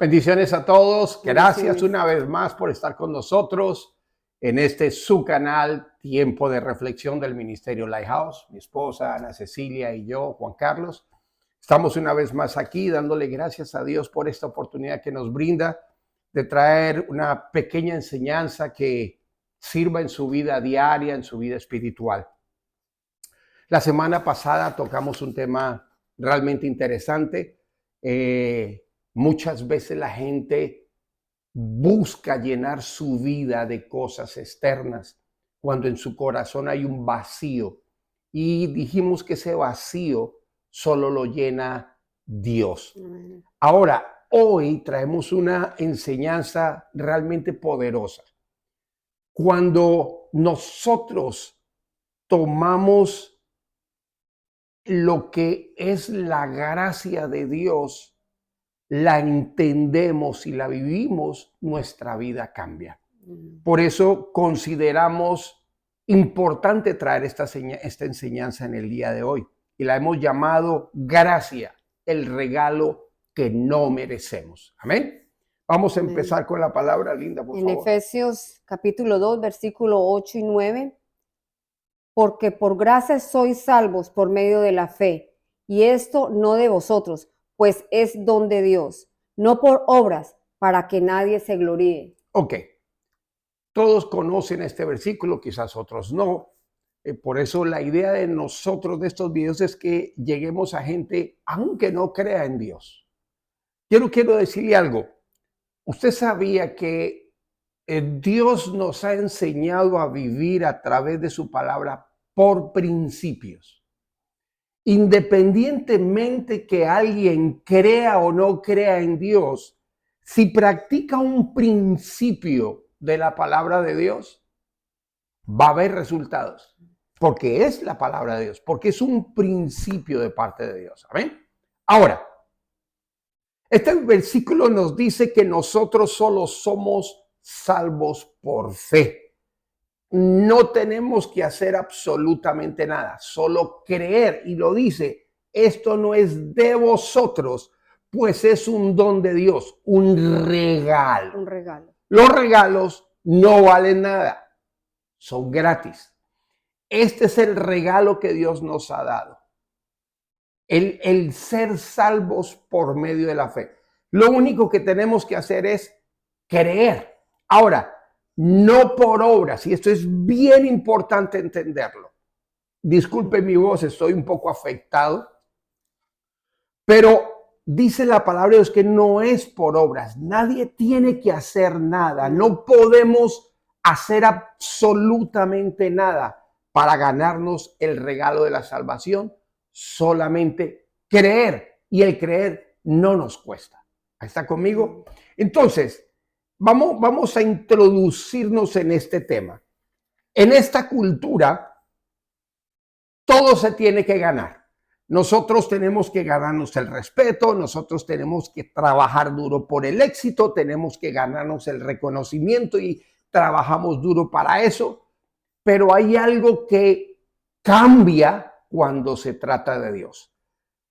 Bendiciones a todos. Gracias Bendiciones. una vez más por estar con nosotros en este su canal Tiempo de Reflexión del Ministerio Lighthouse. Mi esposa Ana Cecilia y yo, Juan Carlos, estamos una vez más aquí dándole gracias a Dios por esta oportunidad que nos brinda de traer una pequeña enseñanza que sirva en su vida diaria, en su vida espiritual. La semana pasada tocamos un tema realmente interesante. Muchas veces la gente busca llenar su vida de cosas externas cuando en su corazón hay un vacío. Y dijimos que ese vacío solo lo llena Dios. Amén. Ahora, hoy traemos una enseñanza realmente poderosa. Cuando nosotros tomamos lo que es la gracia de Dios, la entendemos y la vivimos, nuestra vida cambia. Por eso consideramos importante traer esta enseñanza en el día de hoy. Y la hemos llamado gracia, el regalo que no merecemos. Amén. Vamos a empezar con la palabra, Linda, por En favor. Efesios capítulo 2, versículo 8 y 9. Porque por gracia sois salvos por medio de la fe, y esto no de vosotros, pues es don de Dios, no por obras, para que nadie se gloríe. Ok. Todos conocen este versículo, quizás otros no. Por eso la idea de nosotros de estos videos es que lleguemos a gente, aunque no crea en Dios. Quiero decirle algo. Usted sabía que Dios nos ha enseñado a vivir a través de su palabra por principios. Independientemente que alguien crea o no crea en Dios, si practica un principio de la palabra de Dios, va a haber resultados. Porque es la palabra de Dios, porque es un principio de parte de Dios. ¿Amén? Ahora, este versículo nos dice que nosotros solo somos salvos por fe. No tenemos que hacer absolutamente nada, solo creer. Y lo dice, esto no es de vosotros, pues es un don de Dios, un regalo. Un regalo. Los regalos no valen nada, son gratis. Este es el regalo que Dios nos ha dado. El ser salvos por medio de la fe. Lo único que tenemos que hacer es creer. Ahora, no por obras, y esto es bien importante entenderlo. Disculpe mi voz, estoy un poco afectado, pero dice la palabra de Dios que no es por obras. Nadie tiene que hacer nada. No podemos hacer absolutamente nada para ganarnos el regalo de la salvación. Solamente creer, y el creer no nos cuesta. ¿Está conmigo? Entonces, vamos a introducirnos en este tema. En esta cultura, todo se tiene que ganar. Nosotros tenemos que ganarnos el respeto, nosotros tenemos que trabajar duro por el éxito, tenemos que ganarnos el reconocimiento y trabajamos duro para eso. Pero hay algo que cambia cuando se trata de Dios.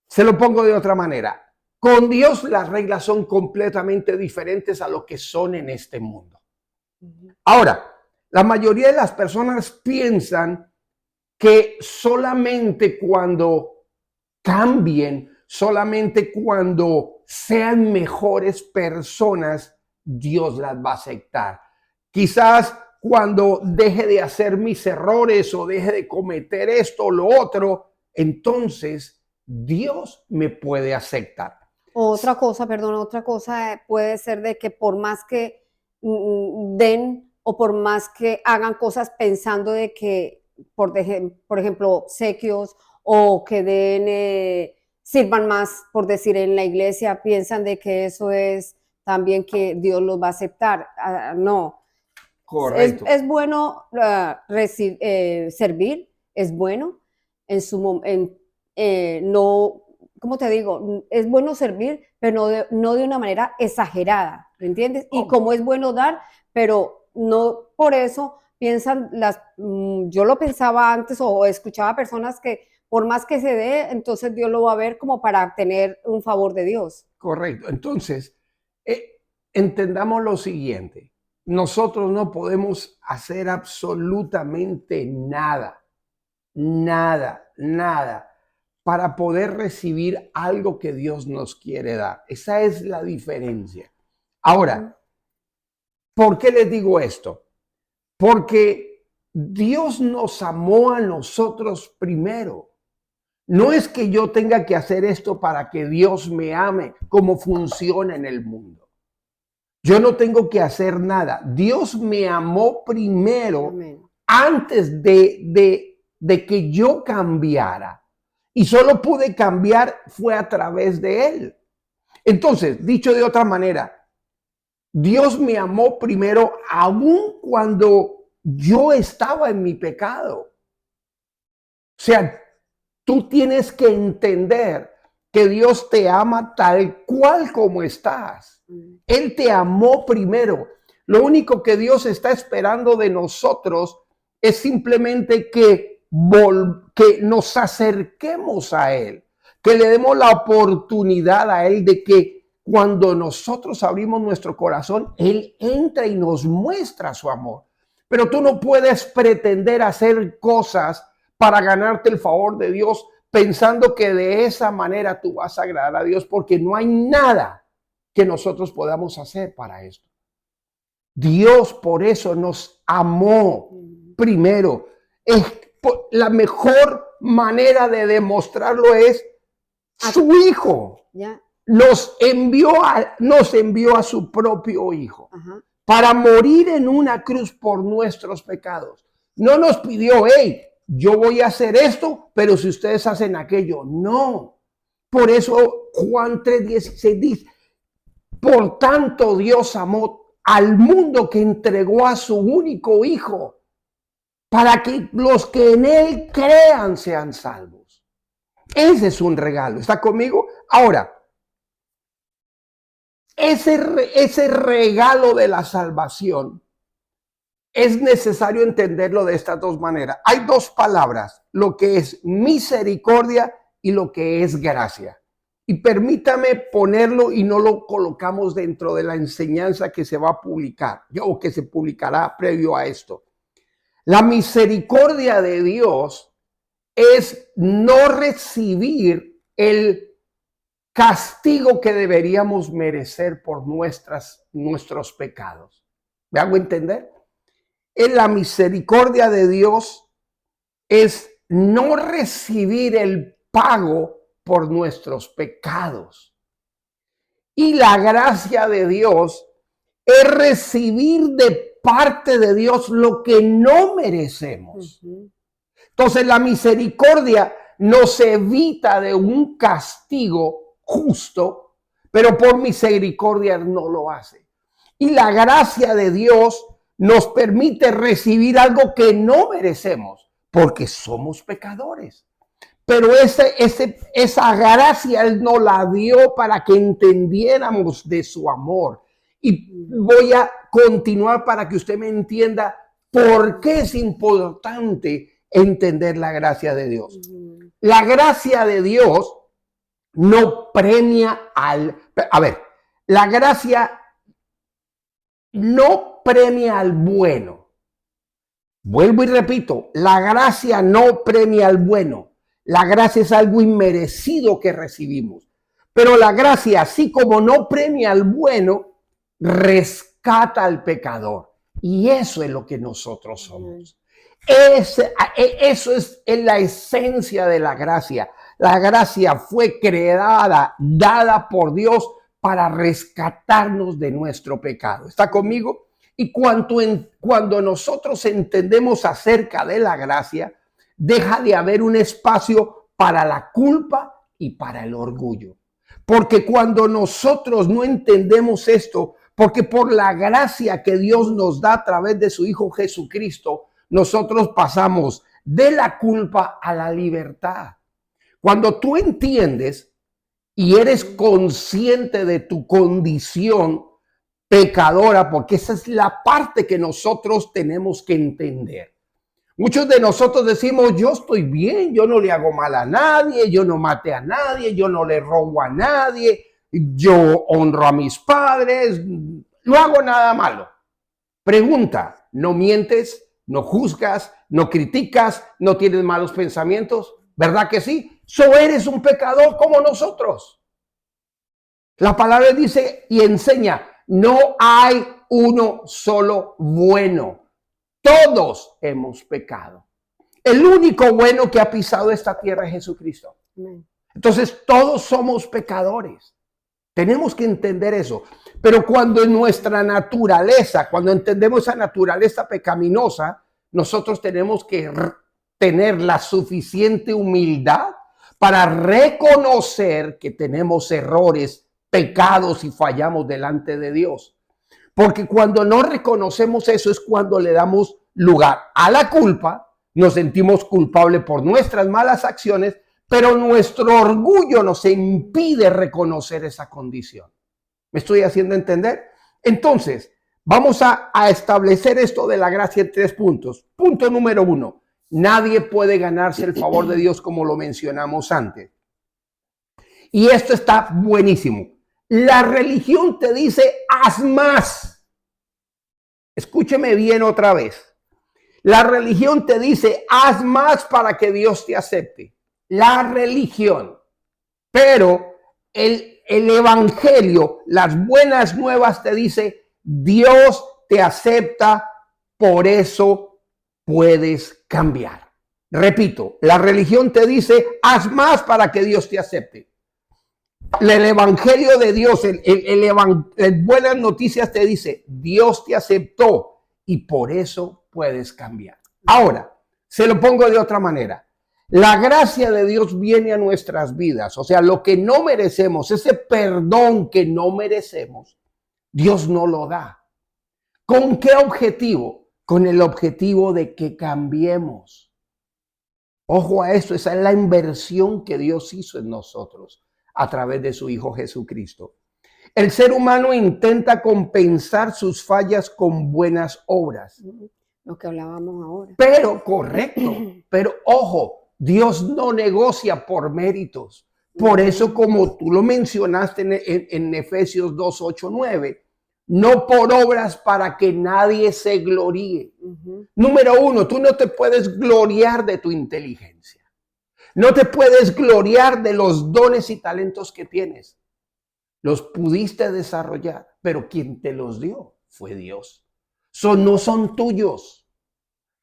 Se lo pongo de otra manera. Con Dios las reglas son completamente diferentes a lo que son en este mundo. Ahora, la mayoría de las personas piensan que solamente cuando cambien, solamente cuando sean mejores personas, Dios las va a aceptar. Quizás cuando deje de hacer mis errores o deje de cometer esto o lo otro, entonces Dios me puede aceptar. Otra cosa puede ser de que por más que den o por más que hagan cosas pensando de que, por ejemplo, obsequios o que den, sirvan más, por decir, en la iglesia, piensan de que eso es también que Dios los va a aceptar. No. Correcto. Es bueno servir, es bueno no, ¿cómo te digo? Es bueno servir, pero no de una manera exagerada, ¿me entiendes? Y como es bueno dar, pero no por eso piensan yo lo pensaba antes o escuchaba personas que por más que se dé, entonces Dios lo va a ver como para tener un favor de Dios. Correcto. Entonces, Entendamos lo siguiente. Nosotros no podemos hacer absolutamente nada, nada para poder recibir algo que Dios nos quiere dar. Esa es la diferencia. Ahora, ¿por qué les digo esto? Porque Dios nos amó a nosotros primero. No es que yo tenga que hacer esto para que Dios me ame, como funciona en el mundo. Yo no tengo que hacer nada. Dios me amó primero. Amén. Antes de que yo cambiara. Y solo pude cambiar fue a través de Él. Entonces, dicho de otra manera, Dios me amó primero aun cuando yo estaba en mi pecado. O sea, tú tienes que entender que Dios te ama tal cual como estás. Él te amó primero. Lo único que Dios está esperando de nosotros es simplemente que nos acerquemos a Él, que le demos la oportunidad a Él de que cuando nosotros abrimos nuestro corazón, Él entra y nos muestra su amor. Pero tú no puedes pretender hacer cosas para ganarte el favor de Dios pensando que de esa manera tú vas a agradar a Dios, porque no hay nada que nosotros podamos hacer para esto. Dios por eso nos amó primero. La mejor manera de demostrarlo es su Hijo. Nos envió a su propio Hijo para morir en una cruz por nuestros pecados. No nos pidió, hey, yo voy a hacer esto, pero si ustedes hacen aquello, no. Por eso Juan 3:16 dice, por tanto Dios amó al mundo que entregó a su único Hijo, para que los que en Él crean sean salvos. Ese es un regalo. ¿Está conmigo? Ahora, ese regalo de la salvación es necesario entenderlo de estas dos maneras. Hay dos palabras, lo que es misericordia y lo que es gracia. Y permítame ponerlo y no lo colocamos dentro de la enseñanza que se va a publicar o que se publicará previo a esto. La misericordia de Dios es no recibir el castigo que deberíamos merecer por nuestros pecados. ¿Me hago entender? En la misericordia de Dios es no recibir el pago por nuestros pecados. Y la gracia de Dios es recibir de parte de Dios lo que no merecemos. Entonces la misericordia nos evita de un castigo justo, pero por misericordia no lo hace. Y la gracia de Dios nos permite recibir algo que no merecemos, porque somos pecadores. Pero esa gracia Él nos la dio para que entendiéramos de su amor. Y voy a continuar para que usted me entienda por qué es importante entender la gracia de Dios. La gracia de Dios no premia la gracia no premia al bueno. Vuelvo y repito, la gracia no premia al bueno. La gracia es algo inmerecido que recibimos. Pero la gracia, así como no premia al bueno, rescata al pecador. Y eso es lo que nosotros somos. Eso es la esencia de la gracia. La gracia fue creada, dada por Dios para rescatarnos de nuestro pecado. ¿Está conmigo? Y cuando nosotros entendemos acerca de la gracia, deja de haber un espacio para la culpa y para el orgullo. Porque cuando nosotros no entendemos esto, porque por la gracia que Dios nos da a través de su Hijo Jesucristo, nosotros pasamos de la culpa a la libertad. Cuando tú entiendes y eres consciente de tu condición pecadora, porque esa es la parte que nosotros tenemos que entender. Muchos de nosotros decimos, yo estoy bien, yo no le hago mal a nadie, yo no maté a nadie, yo no le robo a nadie, yo honro a mis padres, no hago nada malo. Pregunta, ¿no mientes, no juzgas, no criticas, no tienes malos pensamientos? ¿Verdad que sí? Eres un pecador como nosotros. La palabra dice y enseña, no hay uno solo bueno. Todos hemos pecado. El único bueno que ha pisado esta tierra es Jesucristo. Entonces, todos somos pecadores. Tenemos que entender eso. Pero cuando en nuestra naturaleza, cuando entendemos esa naturaleza pecaminosa, nosotros tenemos que tener la suficiente humildad para reconocer que tenemos errores, pecados y fallamos delante de Dios. Porque cuando no reconocemos eso es cuando le damos lugar a la culpa, nos sentimos culpables por nuestras malas acciones, pero nuestro orgullo nos impide reconocer esa condición. ¿Me estoy haciendo entender? Entonces, vamos a establecer esto de la gracia en 3 puntos. Punto número 1. Nadie puede ganarse el favor de Dios como lo mencionamos antes. Y esto está buenísimo. La religión te dice, haz más. Escúcheme bien otra vez. La religión te dice, haz más para que Dios te acepte. La religión. Pero el evangelio, las buenas nuevas te dice, Dios te acepta, por eso puedes cambiar. Repito, la religión te dice, haz más para que Dios te acepte. El evangelio de Dios, buenas noticias te dice, Dios te aceptó y por eso puedes cambiar. Ahora, se lo pongo de otra manera. La gracia de Dios viene a nuestras vidas, o sea, lo que no merecemos, ese perdón que no merecemos, Dios no lo da. ¿Con qué objetivo? Con el objetivo de que cambiemos. Ojo a eso, esa es la inversión que Dios hizo en nosotros a través de su Hijo Jesucristo. El ser humano intenta compensar sus fallas con buenas obras. Lo que hablábamos ahora. Pero, correcto, pero ojo, Dios no negocia por méritos. Por eso, como tú lo mencionaste en Efesios 2, 8, 9, no por obras para que nadie se gloríe. Número 1, tú no te puedes gloriar de tu inteligencia. No te puedes gloriar de los dones y talentos que tienes. Los pudiste desarrollar, pero quien te los dio fue Dios. No son tuyos.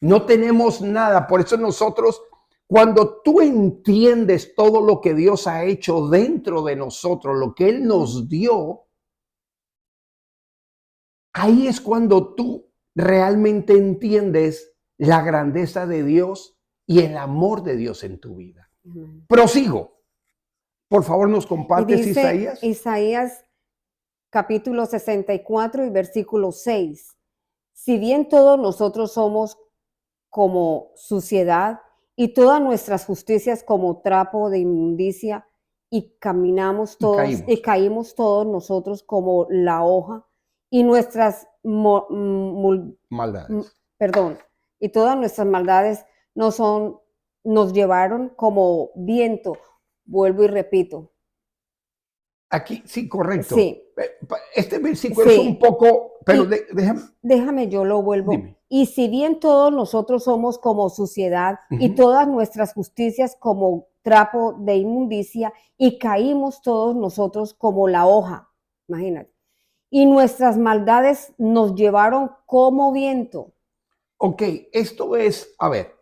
No tenemos nada. Por eso nosotros, cuando tú entiendes todo lo que Dios ha hecho dentro de nosotros, lo que Él nos dio, ahí es cuando tú realmente entiendes la grandeza de Dios y el amor de Dios en tu vida. Prosigo. Por favor, nos compartes Isaías. Isaías capítulo 64 y versículo 6. Si bien todos nosotros somos como suciedad y todas nuestras justicias como trapo de inmundicia y caímos todos nosotros como la hoja y nuestras maldades. Y todas nuestras maldades nos llevaron como viento. Vuelvo y repito. Aquí, sí, correcto. Sí. Este versículo es un poco, pero déjame, yo lo vuelvo. Dime. Y si bien todos nosotros somos como suciedad y todas nuestras justicias como trapo de inmundicia y caímos todos nosotros como la hoja, imagínate. Y nuestras maldades nos llevaron como viento. Ok, esto es, a ver,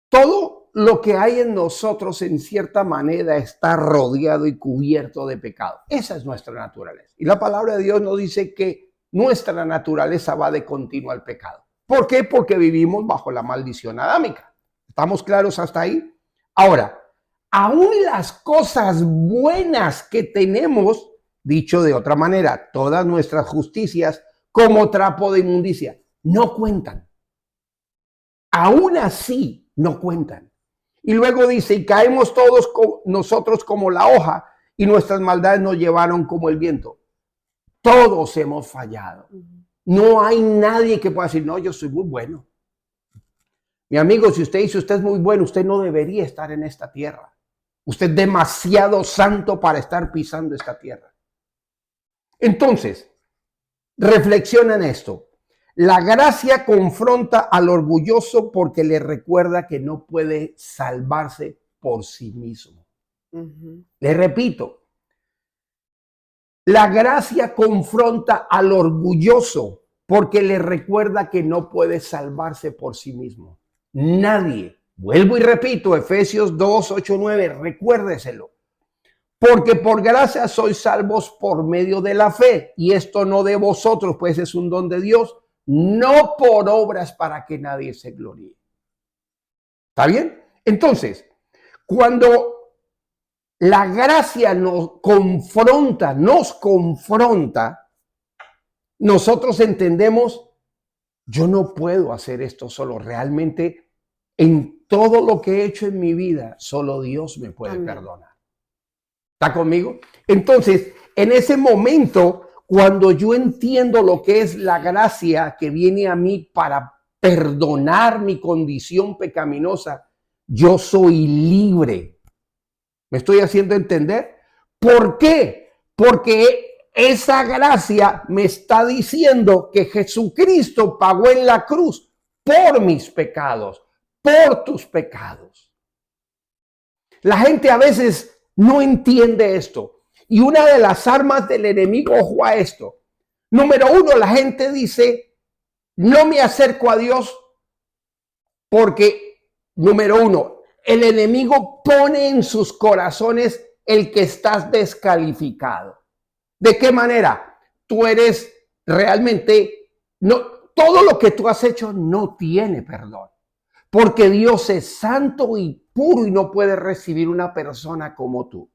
todo lo que hay en nosotros en cierta manera está rodeado y cubierto de pecado. Esa es nuestra naturaleza. Y la palabra de Dios nos dice que nuestra naturaleza va de continuo al pecado. ¿Por qué? Porque vivimos bajo la maldición adámica. ¿Estamos claros hasta ahí? Ahora, aún las cosas buenas que tenemos, dicho de otra manera, todas nuestras justicias como trapo de inmundicia, no cuentan. Aún así, no cuentan. Y luego dice, y caemos todos nosotros como la hoja y nuestras maldades nos llevaron como el viento. Todos hemos fallado. No hay nadie que pueda decir, no, yo soy muy bueno. Mi amigo, si usted dice usted es muy bueno, usted no debería estar en esta tierra. Usted es demasiado santo para estar pisando esta tierra. Entonces, reflexiona en esto. La gracia confronta al orgulloso porque le recuerda que no puede salvarse por sí mismo. Le repito, la gracia confronta al orgulloso porque le recuerda que no puede salvarse por sí mismo. Nadie, vuelvo y repito, Efesios 2, 8, 9, recuérdeselo. Porque por gracia sois salvos por medio de la fe, y esto no de vosotros, pues es un don de Dios, no por obras para que nadie se gloríe. ¿Está bien? Entonces, cuando la gracia nos confronta, nosotros entendemos, yo no puedo hacer esto solo. Realmente, en todo lo que he hecho en mi vida, solo Dios me puede perdonar. ¿Está conmigo? Entonces, en ese momento, cuando yo entiendo lo que es la gracia que viene a mí para perdonar mi condición pecaminosa, yo soy libre. ¿Me estoy haciendo entender? ¿Por qué? Porque esa gracia me está diciendo que Jesucristo pagó en la cruz por mis pecados, por tus pecados. La gente a veces no entiende esto. Y una de las armas del enemigo, ojo a esto. Número uno, la gente dice, no me acerco a Dios porque, número uno, el enemigo pone en sus corazones el que estás descalificado. ¿De qué manera? Tú eres realmente, no, todo lo que tú has hecho no tiene perdón. Porque Dios es santo y puro y no puede recibir una persona como tú.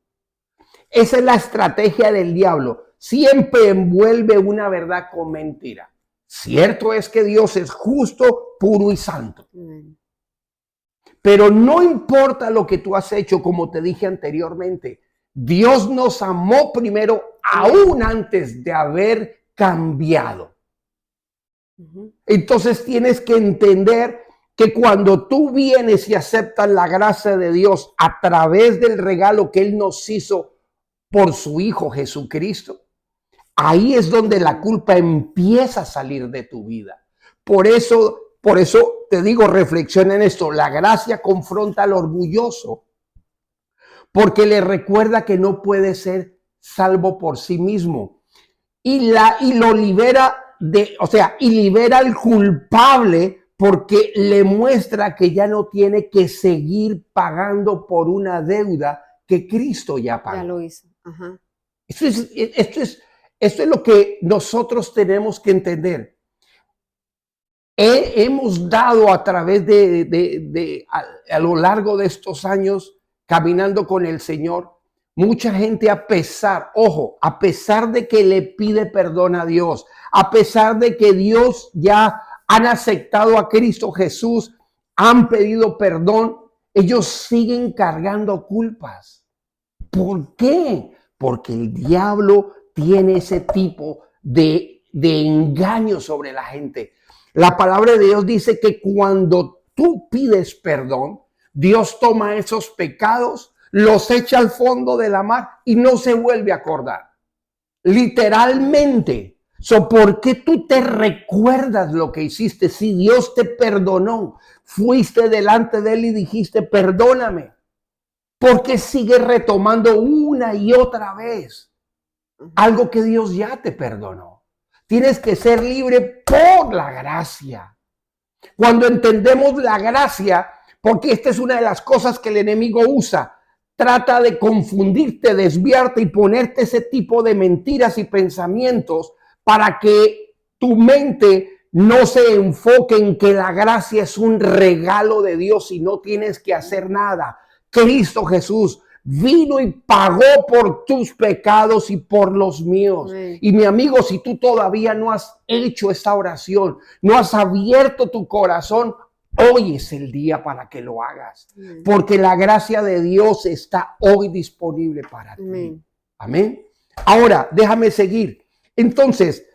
Esa es la estrategia del diablo. Siempre envuelve una verdad con mentira. Cierto es que Dios es justo, puro y santo. Pero no importa lo que tú has hecho, como te dije anteriormente, Dios nos amó primero, aún antes de haber cambiado. Entonces tienes que entender que cuando tú vienes y aceptas la gracia de Dios a través del regalo que Él nos hizo por su Hijo Jesucristo, ahí es donde la culpa empieza a salir de tu vida. Por eso te digo, reflexiona en esto. La gracia confronta al orgulloso porque le recuerda que no puede ser salvo por sí mismo y lo libera y libera al culpable porque le muestra que ya no tiene que seguir pagando por una deuda que Cristo ya pagó. Ya lo hizo. Ajá. Esto es lo que nosotros tenemos que entender. Hemos dado a través a lo largo de estos años caminando con el Señor, mucha gente a pesar de que le pide perdón a Dios, a pesar de que Dios ya han aceptado a Cristo Jesús, han pedido perdón, ellos siguen cargando culpas. ¿Por qué? Porque el diablo tiene ese tipo de engaño sobre la gente. La palabra de Dios dice que cuando tú pides perdón, Dios toma esos pecados, los echa al fondo de la mar y no se vuelve a acordar. Literalmente. ¿Por qué tú te recuerdas lo que hiciste? Si Dios te perdonó, fuiste delante de Él y dijiste, perdóname. ¿Por qué sigues retomando una y otra vez algo que Dios ya te perdonó? Tienes que ser libre por la gracia. Cuando entendemos la gracia, porque esta es una de las cosas que el enemigo usa, trata de confundirte, desviarte y ponerte ese tipo de mentiras y pensamientos para que tu mente no se enfoque en que la gracia es un regalo de Dios y no tienes que hacer nada. Cristo Jesús vino y pagó por tus pecados y por los míos. Sí. Y mi amigo, si tú todavía no has hecho esta oración, no has abierto tu corazón, hoy es el día para que lo hagas. Sí. Porque la gracia de Dios está hoy disponible para ti. Amén. Ahora, déjame seguir. Entonces,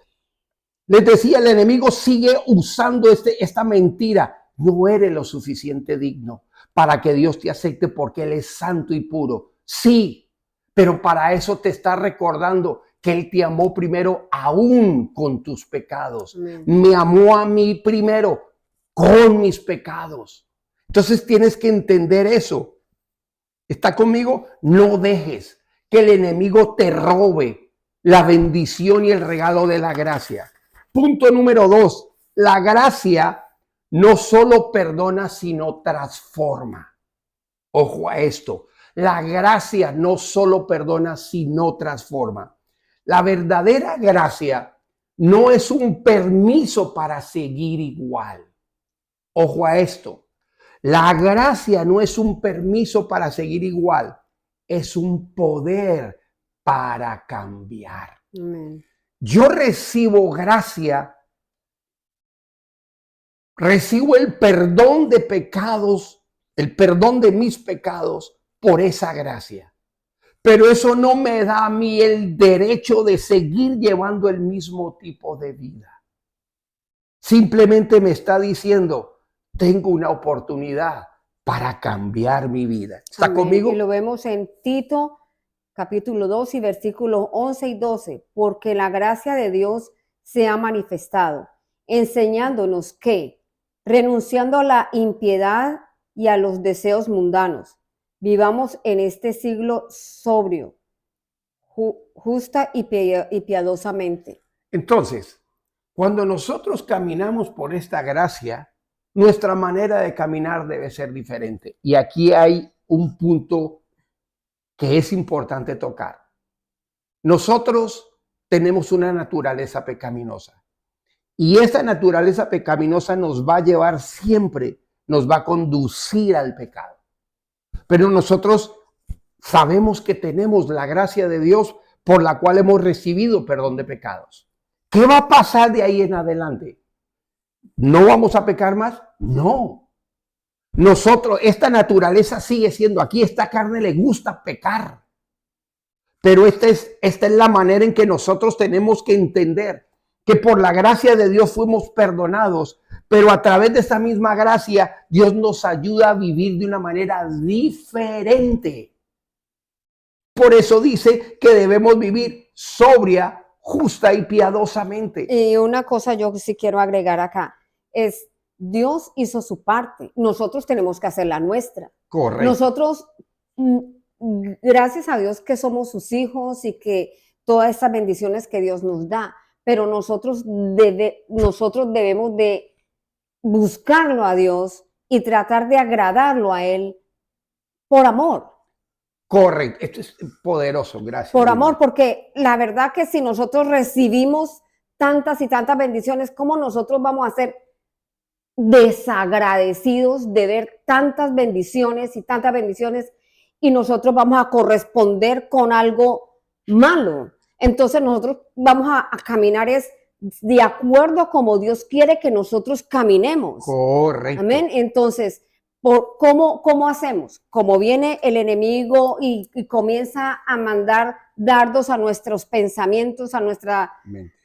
les decía, el enemigo sigue usando esta mentira. No eres lo suficiente digno. para que Dios te acepte porque Él es santo y puro. Sí, pero para eso te está recordando que Él te amó primero aún con tus pecados. Amén. Me amó a mí primero con mis pecados. Entonces tienes que entender eso. ¿Está conmigo? No dejes que el enemigo te robe la bendición y el regalo de la gracia. Punto número 2. La gracia no solo perdona, sino transforma. Ojo a esto. La gracia no solo perdona, sino transforma. La verdadera gracia no es un permiso para seguir igual. Ojo a esto. La gracia no es un permiso para seguir igual, es un poder para cambiar. Amén. Yo recibo gracia, recibo el perdón de pecados, el perdón de mis pecados por esa gracia. Pero eso no me da a mí el derecho de seguir llevando el mismo tipo de vida. Simplemente me está diciendo, tengo una oportunidad para cambiar mi vida. ¿Está Amén. conmigo? Y lo vemos en Tito, capítulo 2 y versículos 11 y 12. Porque la gracia de Dios se ha manifestado, enseñándonos que, renunciando a la impiedad y a los deseos mundanos, vivamos en este siglo sobrio, justa y piadosamente. Entonces, cuando nosotros caminamos por esta gracia, nuestra manera de caminar debe ser diferente. Y aquí hay un punto que es importante tocar. Nosotros tenemos una naturaleza pecaminosa. Y esta naturaleza pecaminosa nos va a llevar siempre, nos va a conducir al pecado. Pero nosotros sabemos que tenemos la gracia de Dios por la cual hemos recibido perdón de pecados. ¿Qué va a pasar de ahí en adelante? ¿No vamos a pecar más? No. Nosotros, esta naturaleza sigue siendo, aquí esta carne le gusta pecar. Pero esta es la manera en que nosotros tenemos que entender que por la gracia de Dios fuimos perdonados, pero a través de esta misma gracia Dios nos ayuda a vivir de una manera diferente. Por eso dice que debemos vivir sobria, justa y piadosamente. Y una cosa yo sí quiero agregar acá es, Dios hizo su parte, nosotros tenemos que hacer la nuestra. Correcto. Nosotros, gracias a Dios que somos sus hijos y que todas estas bendiciones que Dios nos da, pero nosotros debemos de buscarlo a Dios y tratar de agradarlo a Él por amor. Correcto, esto es poderoso, gracias. Por amor, porque la verdad que si nosotros recibimos tantas y tantas bendiciones, ¿cómo nosotros vamos a ser desagradecidos de ver tantas bendiciones y nosotros vamos a corresponder con algo malo? Entonces nosotros vamos a caminar de acuerdo como Dios quiere que nosotros caminemos. Correcto. Amén. Entonces, ¿cómo hacemos? Como viene el enemigo y comienza a mandar dardos a nuestros pensamientos, a nuestra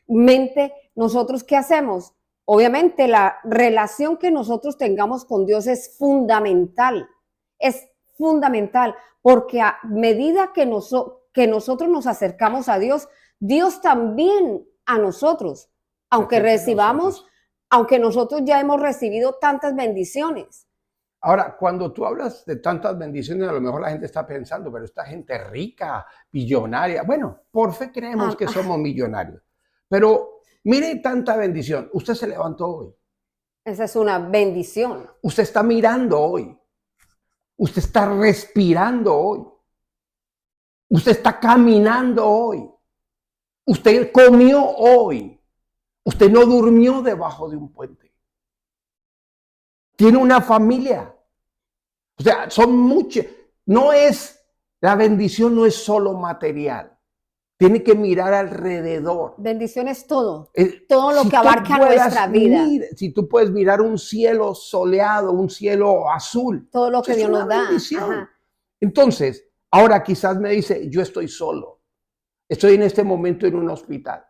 mente, ¿nosotros qué hacemos? Obviamente la relación que nosotros tengamos con Dios es fundamental, porque a medida que nosotros nos acercamos a Dios, Dios también a nosotros, aunque aunque nosotros ya hemos recibido tantas bendiciones. Ahora, cuando tú hablas de tantas bendiciones, a lo mejor la gente está pensando, pero esta gente rica, millonaria. Bueno, por fe creemos que somos millonarios. Pero mire tanta bendición. Usted se levantó hoy. Esa es una bendición. Usted está mirando hoy. Usted está respirando hoy. Usted está caminando hoy. Usted comió hoy. Usted no durmió debajo de un puente. Tiene una familia. O sea, son muchas. La bendición no es solo material. Tiene que mirar alrededor. Bendición es todo. Todo lo que abarca nuestra vida. Si tú puedes mirar un cielo soleado, un cielo azul. Todo lo que Dios nos da. Ajá. Entonces, ahora quizás me dice, yo estoy solo. Estoy en este momento en un hospital.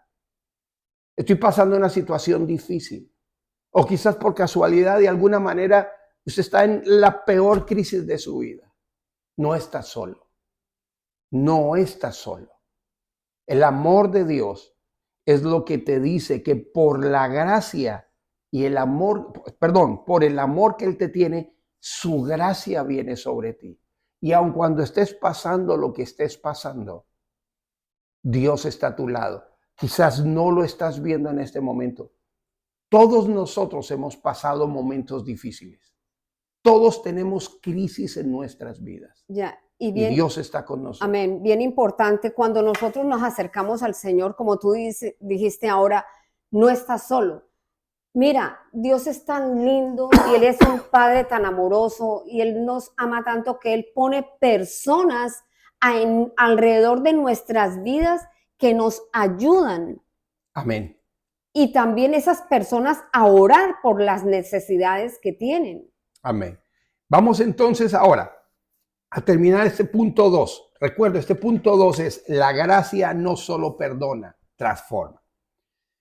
Estoy pasando una situación difícil. O quizás por casualidad, de alguna manera, usted está en la peor crisis de su vida, no está solo. No está solo. El amor de Dios es lo que te dice que por la gracia y el amor, perdón, por el amor que Él te tiene, su gracia viene sobre ti. Y aun cuando estés pasando lo que estés pasando, Dios está a tu lado. Quizás no lo estás viendo en este momento. Todos nosotros hemos pasado momentos difíciles. Todos tenemos crisis en nuestras vidas. Ya, Y Dios está con nosotros. amén, bien importante, cuando nosotros nos acercamos al Señor, como tú dijiste ahora, no estás solo. Mira, Dios es tan lindo y Él es un Padre tan amoroso y Él nos ama tanto que Él pone personas alrededor de nuestras vidas que nos ayudan. Amén. Y también esas personas a orar por las necesidades que tienen. Amén. Vamos entonces ahora a terminar este punto 2. Recuerda, este punto 2 es: la gracia no solo perdona, transforma.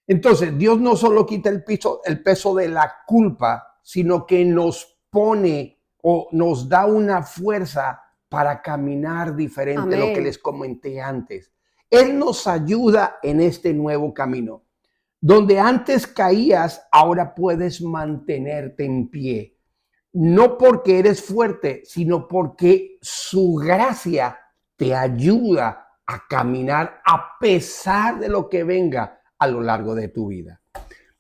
Entonces, Dios no solo quita el peso de la culpa, sino que nos pone o nos da una fuerza para caminar diferente. Amén. Lo que les comenté antes. Él nos ayuda en este nuevo camino. Donde antes caías, ahora puedes mantenerte en pie. No porque eres fuerte, sino porque su gracia te ayuda a caminar a pesar de lo que venga a lo largo de tu vida.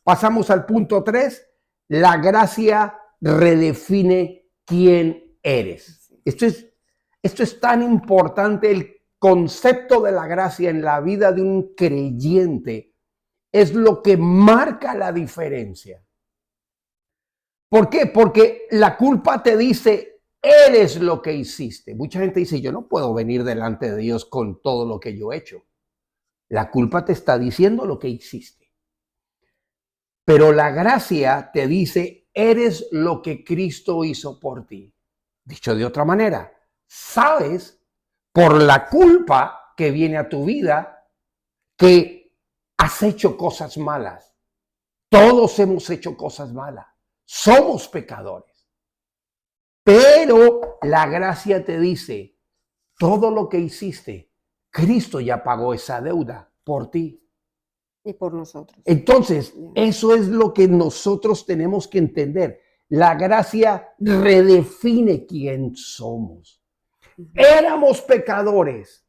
Pasamos al punto 3. La gracia redefine quién eres. Esto es tan importante. El concepto de la gracia en la vida de un creyente es lo que marca la diferencia. ¿Por qué? Porque la culpa te dice, eres lo que hiciste. Mucha gente dice, yo no puedo venir delante de Dios con todo lo que yo he hecho. La culpa te está diciendo lo que hiciste. Pero la gracia te dice, eres lo que Cristo hizo por ti. Dicho de otra manera, sabes por la culpa que viene a tu vida que has hecho cosas malas. Todos hemos hecho cosas malas. Somos pecadores. Pero la gracia te dice, todo lo que hiciste, Cristo ya pagó esa deuda por ti. Y por nosotros. Entonces, eso es lo que nosotros tenemos que entender. La gracia redefine quién somos. Éramos pecadores.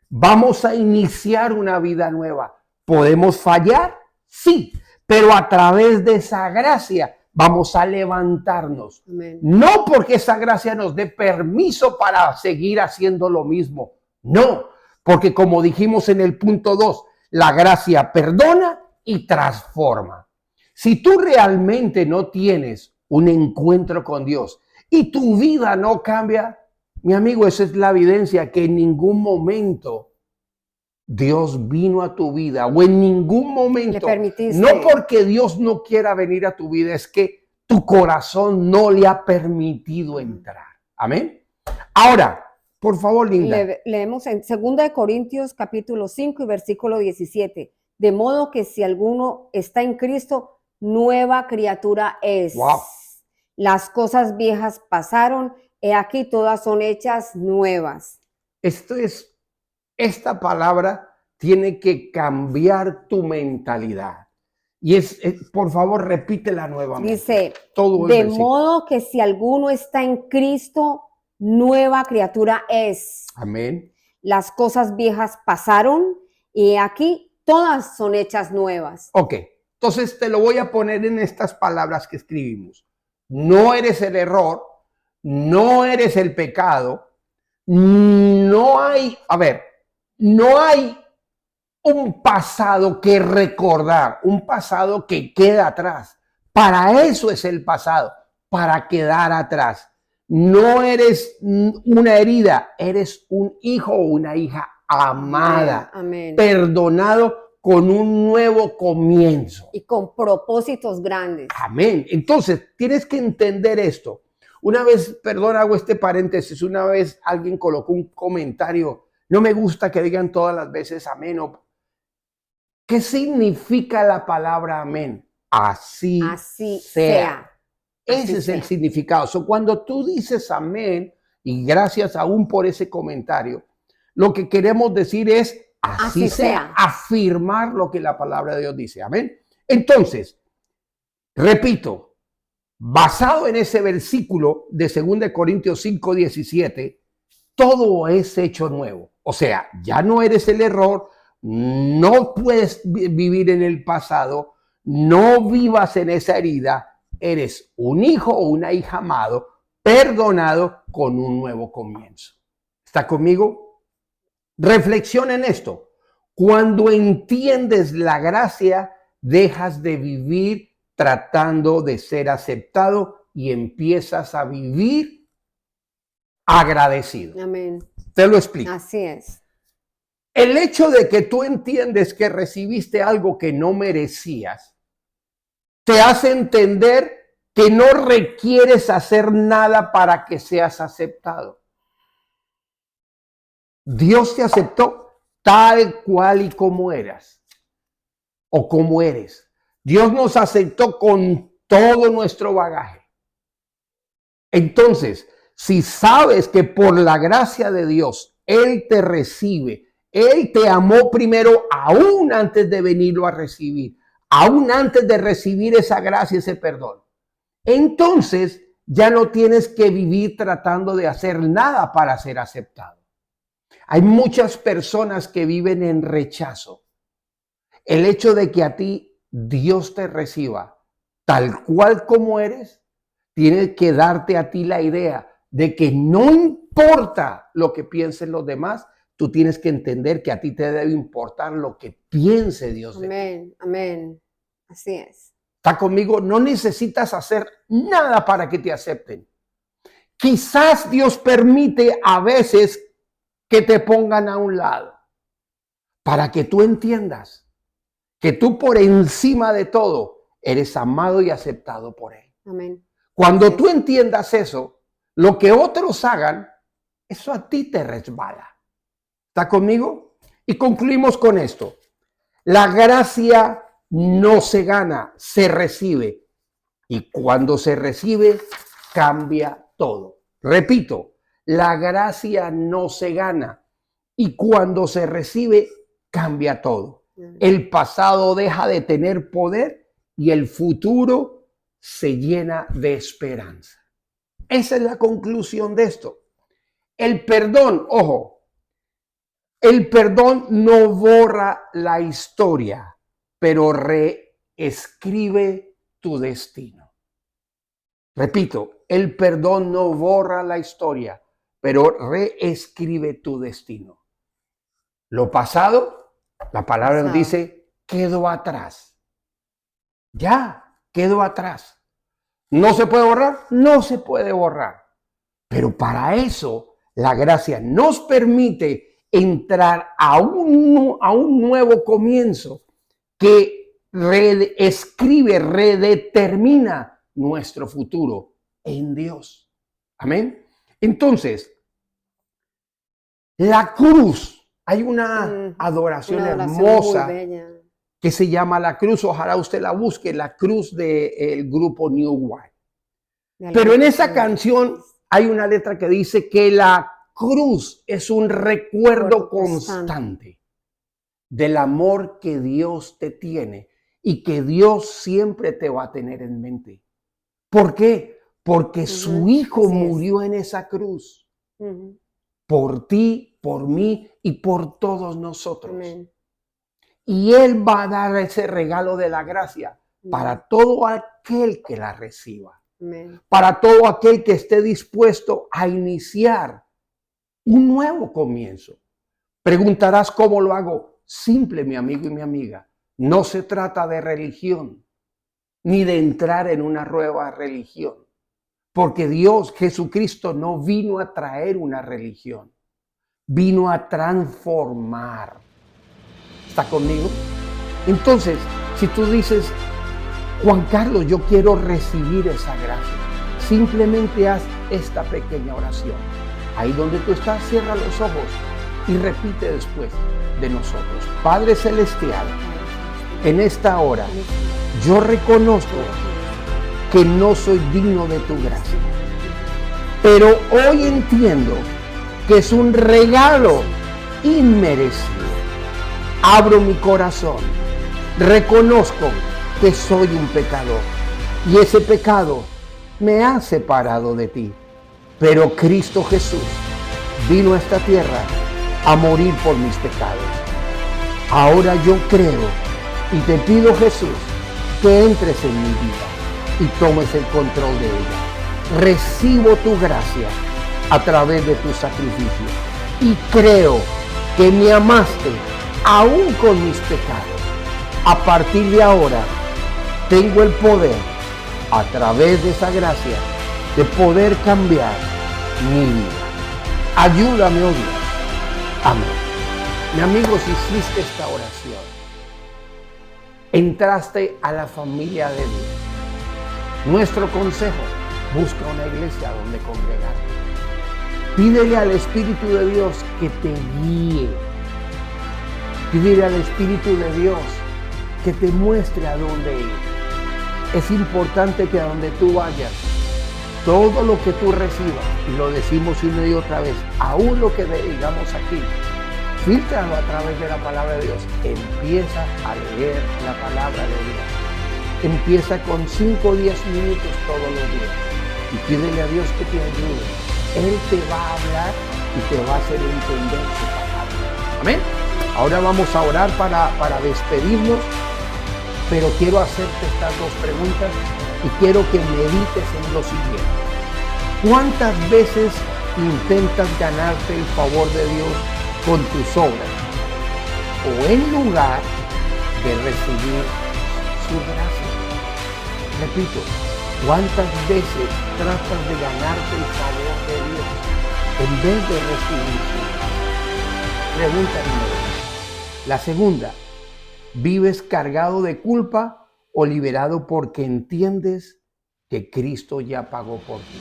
Vamos a iniciar una vida nueva. ¿Podemos fallar? Sí, pero a través de esa gracia vamos a levantarnos. Amén. No porque esa gracia nos dé permiso para seguir haciendo lo mismo. No, porque como dijimos en el punto 2, la gracia perdona y transforma. Si tú realmente no tienes un encuentro con Dios y tu vida no cambia, mi amigo, esa es la evidencia que en ningún momento Dios vino a tu vida, o en ningún momento, Le permitiste. no porque Dios no quiera venir a tu vida, es que tu corazón no le ha permitido entrar. Amén. Ahora, por favor, Linda. Leemos en 2 Corintios capítulo 5 y versículo 17. De modo que si alguno está en Cristo, nueva criatura es. Wow. Las cosas viejas pasaron, he aquí todas son hechas nuevas. Esta palabra tiene que cambiar tu mentalidad. Y por favor, repítela nuevamente. Dice, todo de modo que si alguno está en Cristo, nueva criatura es. Amén. Las cosas viejas pasaron y aquí todas son hechas nuevas. Ok, entonces te lo voy a poner en estas palabras que escribimos. No eres el error, no eres el pecado, no hay un pasado que recordar, un pasado que queda atrás. Para eso es el pasado, para quedar atrás. No eres una herida, eres un hijo o una hija amada, Amén. perdonado con un nuevo comienzo. Y con propósitos grandes. Amén. Entonces, tienes que entender esto. Una vez, perdón, hago este paréntesis, una vez alguien colocó un comentario, no me gusta que digan todas las veces amén. ¿Qué significa la palabra amén? Así sea. Ese es el significado. So, cuando tú dices amén, y gracias aún por ese comentario, lo que queremos decir es así sea, afirmar lo que la palabra de Dios dice. Amén. Entonces, repito, basado en ese versículo de 2 Corintios 5:17, todo es hecho nuevo. O sea, ya no eres el error, no puedes vivir en el pasado, no vivas en esa herida, eres un hijo o una hija amado, perdonado con un nuevo comienzo. ¿Está conmigo? Reflexiona en esto. Cuando entiendes la gracia, dejas de vivir tratando de ser aceptado y empiezas a vivir agradecido. Amén. Te lo explico. Así es. El hecho de que tú entiendes que recibiste algo que no merecías, te hace entender que no requieres hacer nada para que seas aceptado. Dios te aceptó tal cual y como eras o como eres. Dios nos aceptó con todo nuestro bagaje. Entonces, si sabes que por la gracia de Dios, Él te recibe, Él te amó primero aún antes de venirlo a recibir, aún antes de recibir esa gracia, ese perdón. Entonces, ya no tienes que vivir tratando de hacer nada para ser aceptado. Hay muchas personas que viven en rechazo. El hecho de que a ti Dios te reciba tal cual como eres, tiene que darte a ti la idea de que no importa lo que piensen los demás, tú tienes que entender que a ti te debe importar lo que piense Dios de ti. Amén, amén. Así es. ¿Está conmigo? No necesitas hacer nada para que te acepten. Quizás Dios permite a veces que te pongan a un lado para que tú entiendas que tú por encima de todo eres amado y aceptado por Él. Amén. Cuando tú entiendas eso, lo que otros hagan, eso a ti te resbala. ¿Está conmigo? Y concluimos con esto. La gracia no se gana, se recibe. Y cuando se recibe, cambia todo. Repito, la gracia no se gana. Y cuando se recibe, cambia todo. El pasado deja de tener poder y el futuro se llena de esperanza. Esa es la conclusión de esto. El perdón, ojo, el perdón no borra la historia, pero reescribe tu destino. Repito, el perdón no borra la historia, pero reescribe tu destino. Lo pasado, la palabra nos dice, quedó atrás. Ya, quedó atrás. ¿No se puede borrar? No se puede borrar. Pero para eso, la gracia nos permite entrar a un nuevo comienzo que reescribe, redetermina nuestro futuro en Dios. Amén. Entonces, la cruz, hay una adoración hermosa que se llama la cruz. Ojalá usted la busque, la cruz del grupo New Wine. Pero en esa canción hay una letra que dice que la cruz es un recuerdo constante del amor que Dios te tiene y que Dios siempre te va a tener en mente. ¿Por qué? Porque su Hijo murió en esa cruz. Por ti, por mí y por todos nosotros. Amén. Y Él va a dar ese regalo de la gracia para todo aquel que la reciba. Amén. Para todo aquel que esté dispuesto a iniciar un nuevo comienzo. Preguntarás cómo lo hago. Simple, mi amigo y mi amiga. No se trata de religión, ni de entrar en una nueva religión. Porque Dios, Jesucristo, no vino a traer una religión. Vino a transformar. ¿Está conmigo? Entonces, si tú dices, Juan Carlos, yo quiero recibir esa gracia, simplemente haz esta pequeña oración. Ahí donde tú estás, cierra los ojos y repite después de nosotros. Padre Celestial, en esta hora, yo reconozco que no soy digno de tu gracia. Pero hoy entiendo que es un regalo inmerecido. Abro mi corazón, reconozco que soy un pecador y ese pecado me ha separado de ti. Pero Cristo Jesús vino a esta tierra a morir por mis pecados. Ahora yo creo y te pido, Jesús, que entres en mi vida y tomes el control de ella. Recibo tu gracia a través de tu sacrificio y creo que me amaste aún con mis pecados. A partir de ahora tengo el poder, a través de esa gracia, de poder cambiar mi vida. Ayúdame, oh Dios. Amén. Mi amigo, si hiciste esta oración, entraste a la familia de Dios. Nuestro consejo: busca una iglesia donde congregarte. Pídele al Espíritu de Dios que te guíe. Pídele al Espíritu de Dios que te muestre a dónde ir. Es importante que a donde tú vayas, todo lo que tú recibas, y lo decimos una y otra vez, aún lo que digamos aquí, fíltralo a través de la palabra de Dios. Empieza a leer la palabra de Dios. Empieza con 5 o 10 minutos todos los días y pídele a Dios que te ayude. Él te va a hablar y te va a hacer entender su palabra. Amén. Ahora vamos a orar para despedirnos, pero quiero hacerte estas 2 preguntas y quiero que medites en lo siguiente. ¿Cuántas veces intentas ganarte el favor de Dios con tus obras, o en lugar de recibir su gracia? Repito, ¿cuántas veces tratas de ganarte el favor de Dios en vez de recibir su gracia? Pregunta número 1. La segunda: ¿vives cargado de culpa o liberado porque entiendes que Cristo ya pagó por ti?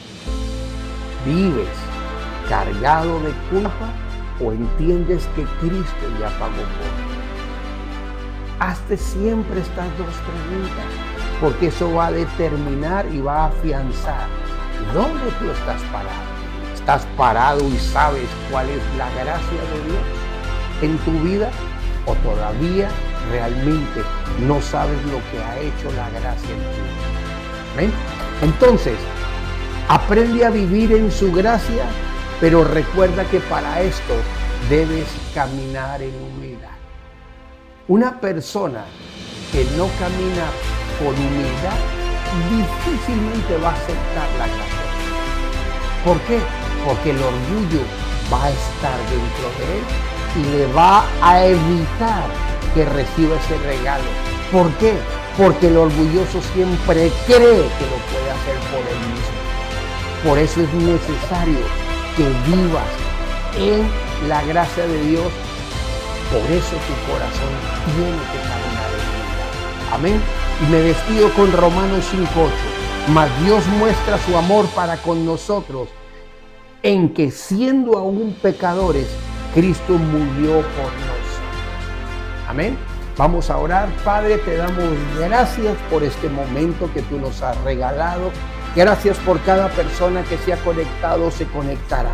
¿Vives cargado de culpa o entiendes que Cristo ya pagó por ti? Hazte siempre estas 2 preguntas, porque eso va a determinar y va a afianzar dónde tú estás parado. ¿Estás parado y sabes cuál es la gracia de Dios en tu vida? ¿O todavía realmente no sabes lo que ha hecho la gracia en tu vida? ¿Ven? Entonces, aprende a vivir en su gracia, pero recuerda que para esto debes caminar en humildad. Una persona que no camina con humildad difícilmente va a aceptar la gracia. ¿Por qué? Porque el orgullo va a estar dentro de él y le va a evitar que reciba ese regalo. ¿Por qué? Porque el orgulloso siempre cree que lo puede hacer por él mismo. Por eso es necesario que vivas en la gracia de Dios. Por eso tu corazón tiene que caminar en humildad. Amén. Y me despido con Romanos 5:8. Mas Dios muestra su amor para con nosotros en que, siendo aún pecadores, Cristo murió por nosotros. Amén. Vamos a orar. Padre, te damos gracias por este momento que tú nos has regalado. Gracias por cada persona que se ha conectado o se conectará.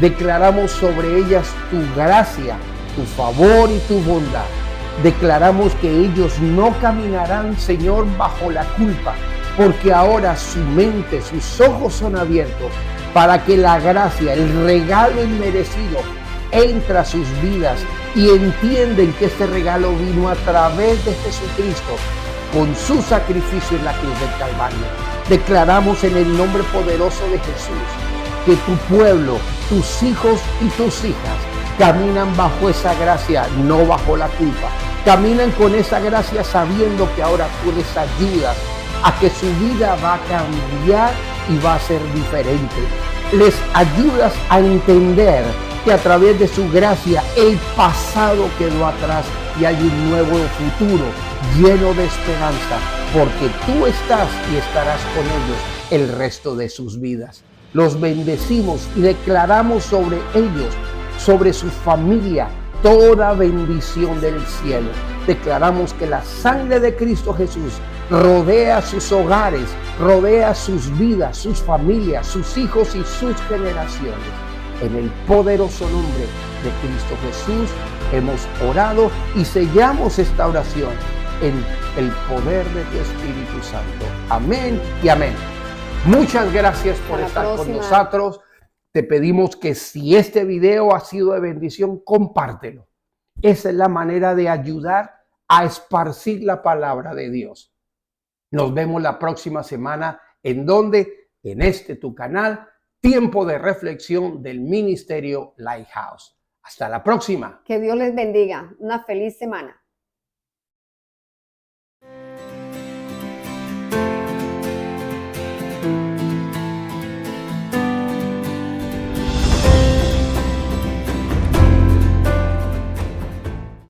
Declaramos sobre ellas tu gracia, tu favor y tu bondad. Declaramos que ellos no caminarán, Señor, bajo la culpa, porque ahora su mente, sus ojos son abiertos para que la gracia, el regalo inmerecido, entra a sus vidas y entienden que este regalo vino a través de Jesucristo con su sacrificio en la cruz del Calvario. Declaramos en el nombre poderoso de Jesús que tu pueblo, tus hijos y tus hijas caminan bajo esa gracia, no bajo la culpa. Caminan con esa gracia sabiendo que ahora tú les ayudas a que su vida va a cambiar y va a ser diferente. Les ayudas a entender que a través de su gracia el pasado quedó atrás y hay un nuevo futuro lleno de esperanza, porque tú estás y estarás con ellos el resto de sus vidas. Los bendecimos y declaramos sobre ellos, sobre su familia, toda bendición del cielo. Declaramos que la sangre de Cristo Jesús rodea sus hogares, rodea sus vidas, sus familias, sus hijos y sus generaciones. En el poderoso nombre de Cristo Jesús hemos orado y sellamos esta oración en el poder de tu Espíritu Santo. Amén y amén. Muchas gracias por estar con nosotros. Te pedimos que si este video ha sido de bendición, compártelo. Esa es la manera de ayudar a esparcir la palabra de Dios. Nos vemos la próxima semana. ¿En dónde? En tu canal, Tiempo de Reflexión del Ministerio Lighthouse. Hasta la próxima. Que Dios les bendiga. Una feliz semana.